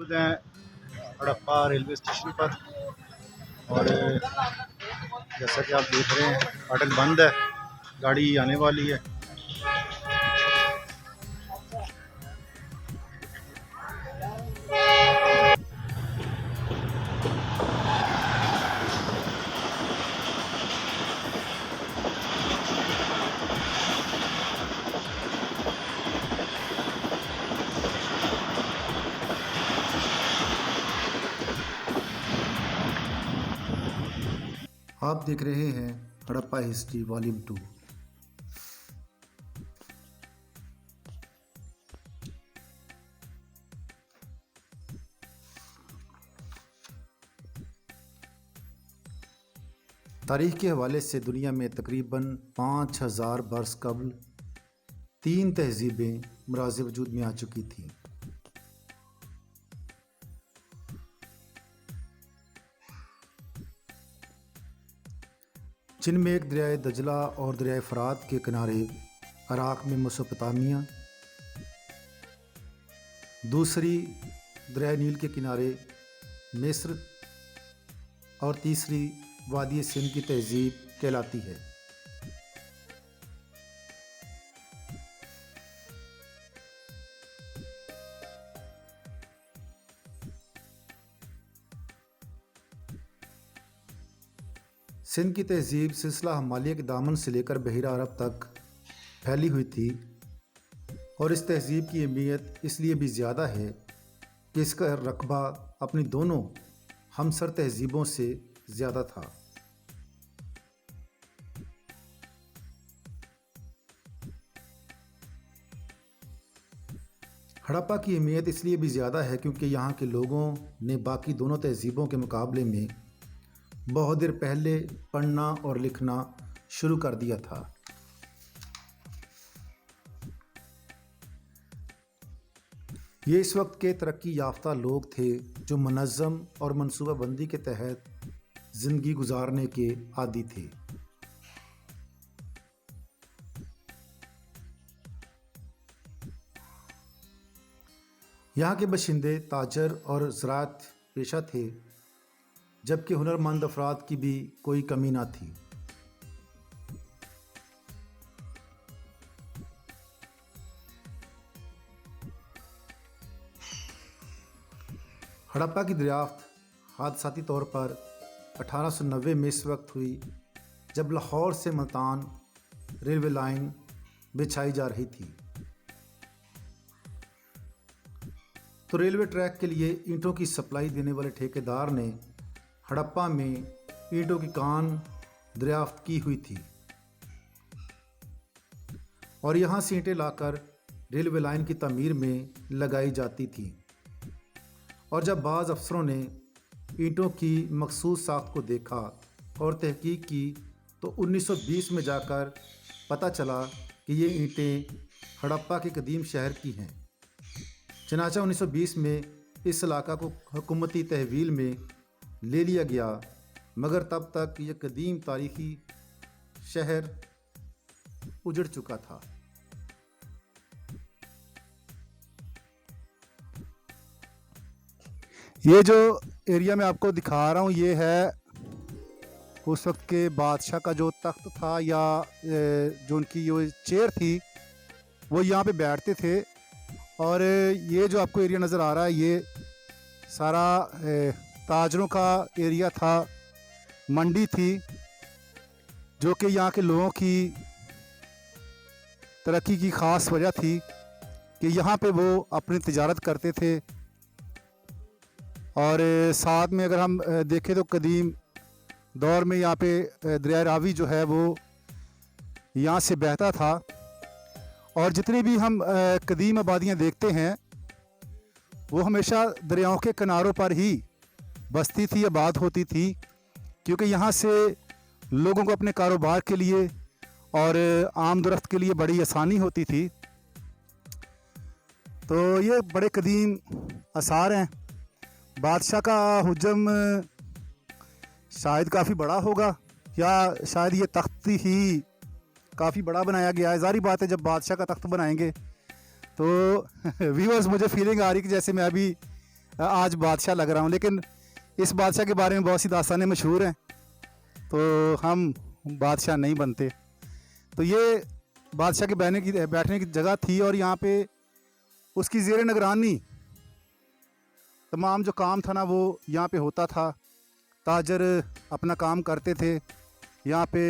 मौजूद हैं Harappa railway station पर। और जैसा कि आप देख रहे हैं फाटक बंद है, गाड़ी आने वाली है। आप देख रहे हैं हड़प्पा हिस्ट्री वॉल्यूम 2। तारीख के हवाले से दुनिया में तकरीबन 5000 बरस कबल 3 तहजीबें मराज़ वजूद में आ चुकी थीं। जिनमें एक दरियाए दजला और दरियाए फ़रात के किनारे इराक़ में मेसोपोटामिया, दूसरी दरियाए नील के किनारे मिस्र और तीसरी वादी सिंध की तहजीब कहलाती है। सिंध की तहजीब सिलसिला हिमालय के दामन से लेकर बहिरा अरब तक फैली हुई थी और इस तहजीब की अहमियत इसलिए भी ज़्यादा है कि इसका रकबा अपनी दोनों हमसर तहजीबों से ज़्यादा था। हड़प्पा की अहमियत इसलिए भी ज़्यादा है क्योंकि यहाँ के लोगों ने बाकी दोनों तहजीबों के मुकाबले में बहुत देर पहले पढ़ना और लिखना शुरू कर दिया था। ये इस वक्त के तरक्की याफ्ता लोग थे जो मुनज़्ज़म और मनसूबाबंदी के तहत ज़िंदगी गुजारने के आदी थे। यहाँ के बशिंदे ताजर और ज़राअत पेशा थे, जबकि हुनरमंद अफराद की भी कोई कमी ना थी। हड़प्पा की दरियाफ्त हादसाती तौर पर 1890 में इस वक्त हुई जब लाहौर से मुल्तान रेलवे लाइन बिछाई जा रही थी। तो रेलवे ट्रैक के लिए ईंटों की सप्लाई देने वाले ठेकेदार ने हड़प्पा में ईंटों की कान दरियाफ्त की हुई थी और यहाँ से ईंटें लाकर रेलवे लाइन की तमीर में लगाई जाती थी। और जब बाज़ अफसरों ने ईंटों की मखसूस साख्त को देखा और तहकीक की तो 1920 में जाकर पता चला कि ये ईंटें हड़प्पा के कदीम शहर की हैं। चनाचा 1920 में इस इलाका को हुकूमती तहवील में ले लिया गया, मगर तब तक यह कदीम तारीखी शहर उजड़ चुका था। ये जो एरिया मैं आपको दिखा रहा हूँ ये है उस वक्त के बादशाह का जो तख्त था या जो उनकी जो चेयर थी वो यहाँ पे बैठते थे। और ये जो आपको एरिया नज़र आ रहा है ये सारा ताजरों का एरिया था, मंडी थी जो कि यहाँ के लोगों की तरक्की की ख़ास वजह थी कि यहाँ पे वो अपनी तिजारत करते थे। और साथ में अगर हम देखें तो कदीम दौर में यहाँ पे दरिया रावी जो है वो यहाँ से बहता था और जितनी भी हम कदीम आबादियाँ देखते हैं वो हमेशा दरियाओं के किनारों पर ही बसती थी, आबाद होती थी, क्योंकि यहाँ से लोगों को अपने कारोबार के लिए और आमदरफ्त के लिए बड़ी आसानी होती थी। तो ये बड़े कदीम आसार हैं। बादशाह का हुजम शायद काफ़ी बड़ा होगा या शायद ये तख्त ही काफ़ी बड़ा बनाया गया है। ज़ाहिर बात है जब बादशाह का तख्त बनाएंगे तो व्यूअर्स मुझे फीलिंग आ रही कि जैसे मैं अभी आज बादशाह लग रहा हूँ, लेकिन इस बादशाह के बारे में बहुत सी दास्तानें मशहूर हैं, तो हम बादशाह नहीं बनते। तो ये बादशाह के बैठने की जगह थी, और यहाँ पे उसकी ज़ेर निगरानी तमाम जो काम था ना वो यहाँ पे होता था। ताजर अपना काम करते थे यहाँ पे।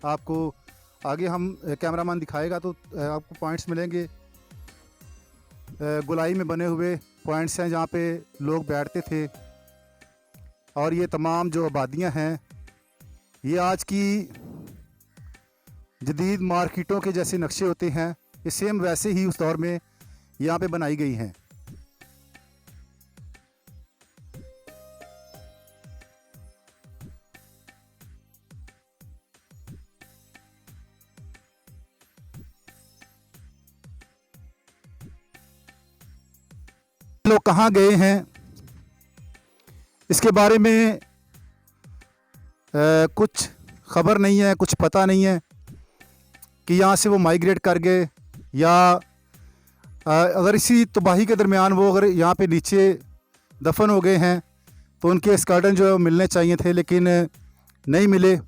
आपको आगे हम कैमरामैन दिखाएगा तो आपको पॉइंट्स मिलेंगे। गोलाई में बने हुए पॉइंट्स हैं जहाँ पे लोग बैठते थे। और ये तमाम जो आबादियाँ हैं ये आज की जदीद मार्केटों के जैसे नक्शे होते हैं, ये सेम वैसे ही उस दौर में यहाँ पे बनाई गई हैं। लोग कहाँ गए हैं इसके बारे में कुछ खबर नहीं है, कुछ पता नहीं है कि यहाँ से वो माइग्रेट कर गए, या अगर इसी तबाही के दरमियान वो अगर यहाँ पे नीचे दफन हो गए हैं तो उनके स्कर्टन जो है वो मिलने चाहिए थे, लेकिन नहीं मिले।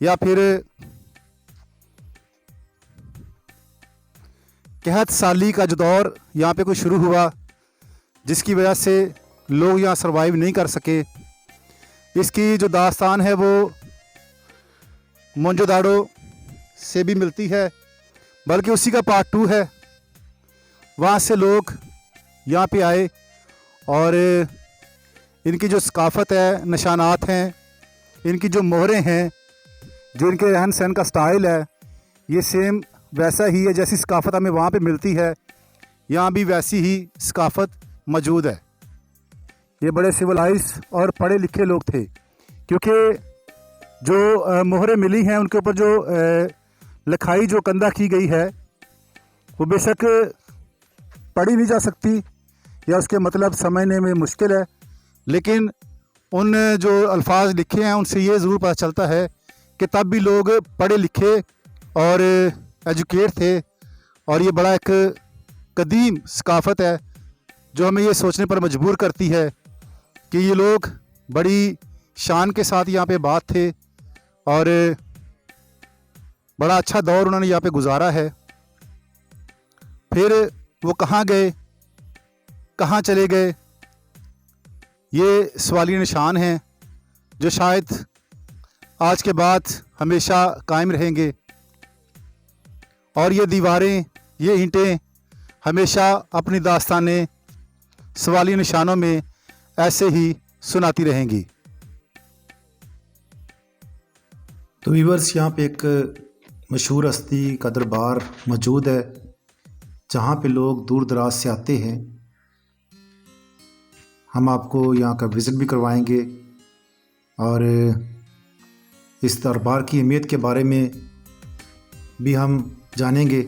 या फिर कहत साली का जो दौर यहाँ पे कोई शुरू हुआ जिसकी वजह से लोग यहाँ सरवाइव नहीं कर सके। इसकी जो दास्तान है वो मोंजोदाड़ो से भी मिलती है, बल्कि उसी का पार्ट 2 है। वहाँ से लोग यहाँ पे आए और इनकी जो सकाफ़त है, निशानात हैं, इनकी जो मोहरें हैं, जो इनके रहन सहन का स्टाइल है, ये सेम वैसा ही है जैसी सकाफ़त हमें वहाँ पे मिलती है, यहाँ भी वैसी ही सकाफ़त मौजूद है। ये बड़े सिविलाइज और पढ़े लिखे लोग थे, क्योंकि जो मोहरें मिली हैं उनके ऊपर जो लिखाई जो कंधा की गई है वो बेशक पढ़ी नहीं जा सकती या उसके मतलब समझने में मुश्किल है, लेकिन उन जो अल्फाज लिखे हैं उनसे ये ज़रूर पता चलता है कि तब भी लोग पढ़े लिखे और एजुकेट थे। और ये बड़ा एक कदीम सकाफ़त है जो हमें ये सोचने पर मजबूर करती है कि ये लोग बड़ी शान के साथ यहाँ पे बात थे और बड़ा अच्छा दौर उन्होंने यहाँ पे गुजारा है। फिर वो कहाँ गए, कहाँ चले गए, ये सवालिया निशान हैं जो शायद आज के बाद हमेशा कायम रहेंगे। और ये दीवारें, ये ईंटें हमेशा अपनी दास्तानें सवालिया निशानों में ऐसे ही सुनाती रहेंगी। तो वीवर्स, यहाँ पे एक मशहूर हस्ती का दरबार मौजूद है जहाँ पे लोग दूर दराज से आते हैं। हम आपको यहाँ का विज़िट भी करवाएंगे और इस दरबार की अहमियत के बारे में भी हम जानेंगे।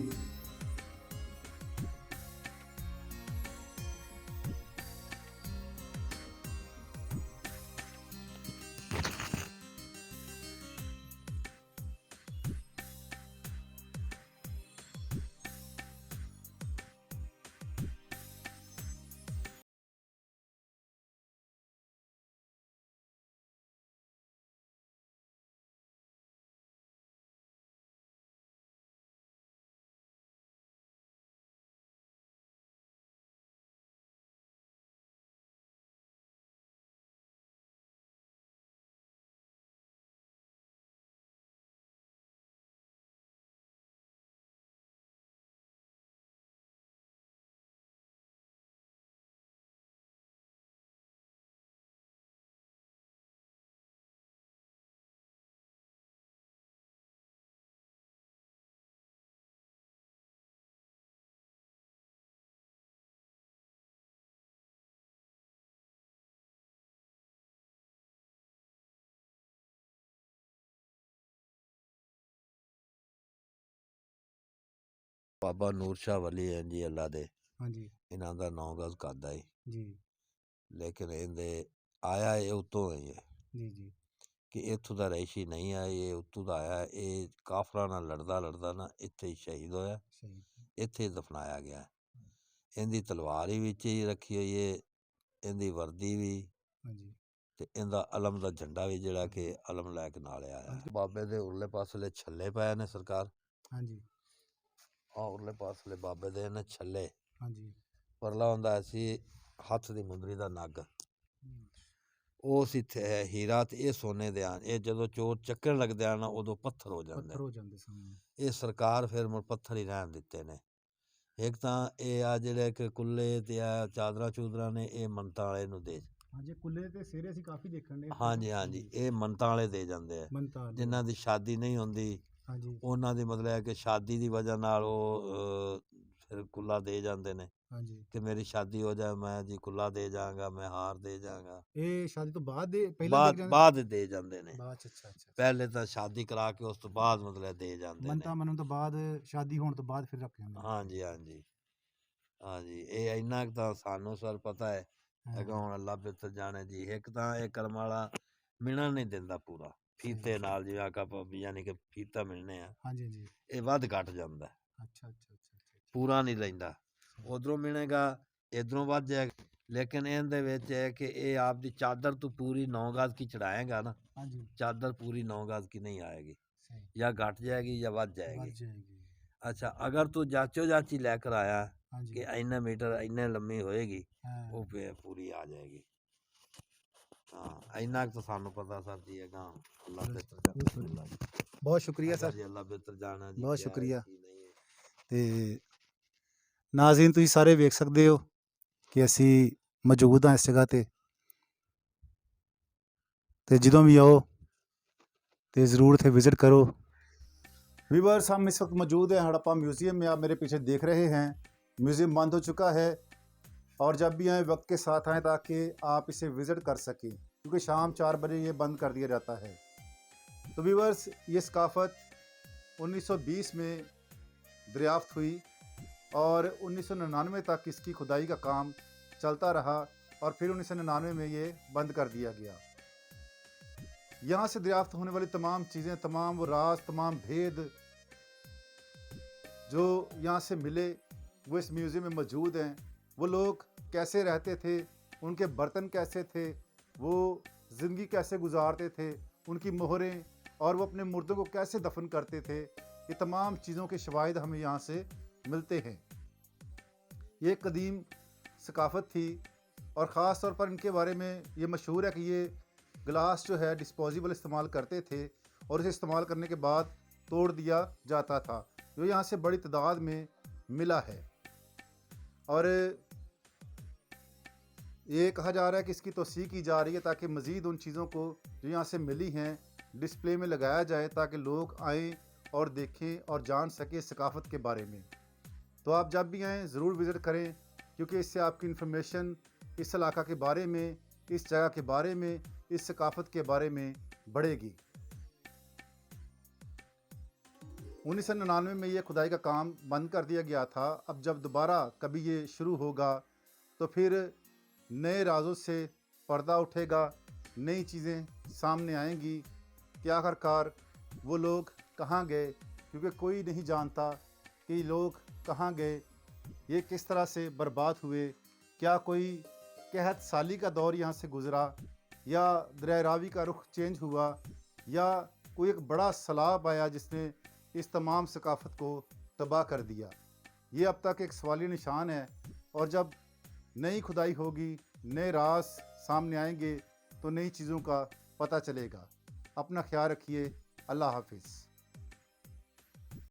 बाबा नूर शाह वली हैं जी अल्लाह दे। हाँ जी। इन्हां दा 9 गज कद है जी लेकिन इहदे आया ये उत्तों है ये जी जी कि इत्थों दा रहिशी नहीं है, ये उत्तों दा आया। ये काफरा नाल लड़दा लड़दा ना इत्थे ही शहीद होया, सही। इत्थे ही दफनाया गया। ਇਹਦੀ ਤਲਵਾਰ ਹੀ ਵਿੱਚ ਹੀ ਰੱਖੀ ਹੋਈ ਹੈ, ਇਹਦੀ ਵਰਦੀ ਵੀ ਹਾਂਜੀ ਤੇ ਇਹਦਾ ਅਲਮ ਦਾ ਝੰਡਾ ਵੀ ਜਿਹੜਾ ਕਿ ਅਲਮ ਲੈ ਕੇ ਨਾਲ ਆਇਆ ਹੈ। ਬਾਬੇ ਦੇ ਉਰਲੇ ਪਾਸਲੇ ਛੱਲੇ ਪਏ ਨੇ ਸਰਕਾਰ, ਹਾਂਜੀ ਆ ਉਰਲੇ ਪਾਸਲੇ ਬਾਬੇ ਦੇ ਨੇ ਛੱਲੇ, ਹਾਂਜੀ ਪਰਲਾ ਹੁੰਦਾ ਸੀ ਹੱਥ ਦੀ ਮੁੰਦਰੀ ਦਾ ਨੱਗ, ਉਹ ਸੀ ਹੀਰਾ ਤੇ ਇਹ ਸੋਨੇ ਦੇ ਹਨ। ਇਹ ਜਦੋਂ ਚੋਰ ਚੱਕਣ ਲੱਗਦੇ ਹਨ ਉਦੋਂ ਪੱਥਰ ਹੋ ਜਾਂਦੇ, ਪੱਥਰ ਹੋ ਜਾਂਦੇ ਸਾਹਮਣੇ। ਇਹ ਸਰਕਾਰ ਫਿਰ ਮੁੜ ਪੱਥਰ ਹੀ ਰਹਿਣ ਦਿੱਤੇ ਨੇ। ਇੱਕ ਤਾਂ ਇਹ ਆ ਜਿਹੜੇ ਕਿ ਕੁੱਲੇ ਤੇ ਆ ਚਾਦਰਾਂ ਚੂਦਰਾਂ ਨੇ ਇਹ ਮੰਨਤਾਂ ਵਾਲੇ ਨੂੰ ਦੇ, ਹਾਂਜੀ ਕੁੱਲੇ ਤੇ ਸਿਹਰੇ ਅਸੀਂ ਕਾਫੀ ਦੇਖਣ ਦੇ। ਹਾਂਜੀ ਹਾਂਜੀ, ਇਹ ਮੰਨਤਾਂ ਵਾਲੇ ਦੇ ਜਾਂਦੇ ਆ, ਮੰਨਤਾਂ ਜਿਨ੍ਹਾਂ ਦੀ ਸ਼ਾਦੀ ਨਹੀਂ ਹੁੰਦੀ ਹਾਂਜੀ ਉਹਨਾਂ ਦੀ ਮਤਲਬ ਹੈ ਕਿ ਸ਼ਾਦੀ ਦੀ ਵਜ੍ਹਾ ਨਾਲ ਉਹ ਫਿਰ ਕੁੱਲਾ ਦੇ ਜਾਂਦੇ ਨੇ ਹਾਂਜੀ। ਕਿ ਮੇਰੀ ਸ਼ਾਦੀ ਹੋ ਜਾਏ ਮੈਂ ਜੀ ਕੁੱਲਾ ਦੇ ਜਾਵਾਂਗਾ, ਮੈਂ ਹਾਰ ਦੇ ਜਾਵਾਂਗਾ। ਇਹ ਸ਼ਾਦੀ ਤੋਂ ਬਾਅਦ ਦੇ ਪਹਿਲਾਂ ਦੇਖ ਜਾਂਦੇ? ਬਾਅਦ ਦੇ ਜਾਂਦੇ ਨੇ, ਬਾਅਦ ਚ, ਅੱਛਾ ਅੱਛਾ। ਪਹਿਲੇ ਤਾਂ ਸ਼ਾਦੀ ਕਰਾ ਕੇ ਉਸ ਤੋਂ ਬਾਅਦ ਮਤਲਬ ਦੇ ਜਾਂਦੇ ਨੇ। ਮੰਨਤਾਂ ਮੰਨਣ ਤੋਂ ਬਾਅਦ ਸ਼ਾਦੀ ਹੋਣ ਤੋਂ ਬਾਅਦ ਫਿਰ ਰੱਖ ਜਾਂਦੇ ਨੇ। ਹਾਂਜੀ ਹਾਂਜੀ ਹਾਂਜੀ, ਇਹ ਇੰਨਾ ਕੁ ਤਾਂ ਸਾਨੂੰ ਸਰ ਪਤਾ ਹੈ ਹੈਗਾ। ਹੁਣ ਅੱਲਾ ਬਿਹਤਰ ਜਾਣੇ ਜੀ। ਇੱਕ ਤਾਂ ਇਹ ਕਰਮ ਵਾਲਾ ਮਿਲਣ ਨਹੀਂ ਦਿੰਦਾ ਪੂਰਾ ਫੀਤੇ ਨਾਲ, ਜਿਵੇਂ ਆਕਾ ਯਾਨੀ ਕਿ ਫੀਤਾ ਮਿਲਣੇ ਆ, ਹਾਂਜੀ ਹਾਂਜੀ। ਇਹ ਵੱਧ ਘੱਟ ਜਾਂਦਾ, ਅੱਛਾ ਅੱਛਾ ਅੱਛਾ ਪੂਰਾ ਨਹੀਂ ਲੈਂਦਾ। ਉਧਰੋਂ ਮਿਲੇਗਾ ਇਧਰੋਂ ਵੱਧ ਜਾਏਗਾ, ਲੇਕਿਨ ਇਹਦੇ ਵਿੱਚ ਹੈ ਕਿ ਇਹ ਆਪਦੀ ਚਾਦਰ ਤੋਂ ਪੂਰੀ 9 ਗਜ਼ की चढ़ाएगा ना, ਹਾਂਜੀ चादर पूरी 9 गज की नहीं आएगी, सही या घट जाएगी या बढ़ बढ़ जाएगी। जाएगी। अच्छा, अगर तू जाचो जाची लेकर आया हाँ कि जी इन्ने मीटर इन्ने लंबी होएगी, हाँ वो पे पूरी आ जाएगी। हाँ, इन्ना तो सानू पता सर जी है। अल्लाह बेहतर जाने, बहुत शुक्रिया सर, अल्लाह बेहतर जाना जी, बहुत क्या है, शुक्रिया। की नहीं है। ਤੇ ਨਾਜ਼ਰੀਨ ਤੁਸੀਂ ਸਾਰੇ ਵੇਖ ਸਕਦੇ ਹੋ ਕਿ ਅਸੀਂ ਮੌਜੂਦ ਹਾਂ ਇਸ ਜਗ੍ਹਾ ਤੇ ਜਦੋਂ ਵੀ ਆਓ तो ज़रूर थे विज़िट करो। व्यूअर्स, हम इस वक्त मौजूद हैं हड़प्पा म्यूज़ियम में। आप मेरे पीछे देख रहे हैं म्यूज़ियम बंद हो चुका है, और जब भी आएँ वक्त के साथ आएँ ताकि आप इसे विज़िट कर सकें, क्योंकि शाम 4 बजे ये बंद कर दिया जाता है। तो व्यूअर्स, ये सकाफ़त 1920 में दरियाफ़्त हुई और 1999 तक इसकी खुदाई का काम चलता रहा, और फिर 1999 में ये बंद कर दिया गया। यहाँ से दरियाफ्त होने वाली तमाम चीज़ें, तमाम वो राज, तमाम भेद जो यहाँ से मिले वो इस म्यूज़ियम में मौजूद हैं। वो लोग कैसे रहते थे, उनके बर्तन कैसे थे, वो ज़िंदगी कैसे गुजारते थे, उनकी मोहरें, और वो अपने मुर्दों को कैसे दफन करते थे, ये तमाम चीज़ों के शवाहिद हमें यहाँ से मिलते हैं। ये एक कदीम सकाफ़त थी, और ख़ास तौर पर इनके बारे में ये मशहूर है कि ये गिलास जो है डिस्पोजेबल इस्तेमाल करते थे, और इसे इस्तेमाल करने के बाद तोड़ दिया जाता था, जो यहाँ से बड़ी तादाद में मिला है। और ये कहा जा रहा है कि इसकी तौसीक़ की जा रही है ताकि मज़ीद उन चीज़ों को जो यहाँ से मिली हैं डिस्प्ले में लगाया जाए, ताकि लोग आएँ और देखें और जान सकें सकाफ़त के बारे में। तो आप जब भी आएँ ज़रूर विज़िट करें, क्योंकि इससे आपकी इन्फॉर्मेशन इस इलाका के बारे में, इस जगह के बारे में, इस सकाफ़त के बारे में बढ़ेगी। 1999 में ये खुदाई का काम बंद कर दिया गया था। अब जब दोबारा कभी ये शुरू होगा तो फिर नए राजों से पर्दा उठेगा, नई चीज़ें सामने आएंगी कि आखिरकार वो लोग कहाँ गए, क्योंकि कोई नहीं जानता कि लोग कहाँ गए, ये किस तरह से बर्बाद हुए। क्या कोई कहत साली का दौर यहाँ से गुज़रा, या दरिया रावी का रुख चेंज हुआ, या कोई एक बड़ा सैलाब आया जिसने इस तमाम सकाफ़त को तबाह कर दिया। ये अब तक एक सवालिया निशान है, और जब नई खुदाई होगी, नए राज सामने आएंगे तो नई चीज़ों का पता चलेगा। अपना ख्याल रखिए। अल्लाह हाफिज़।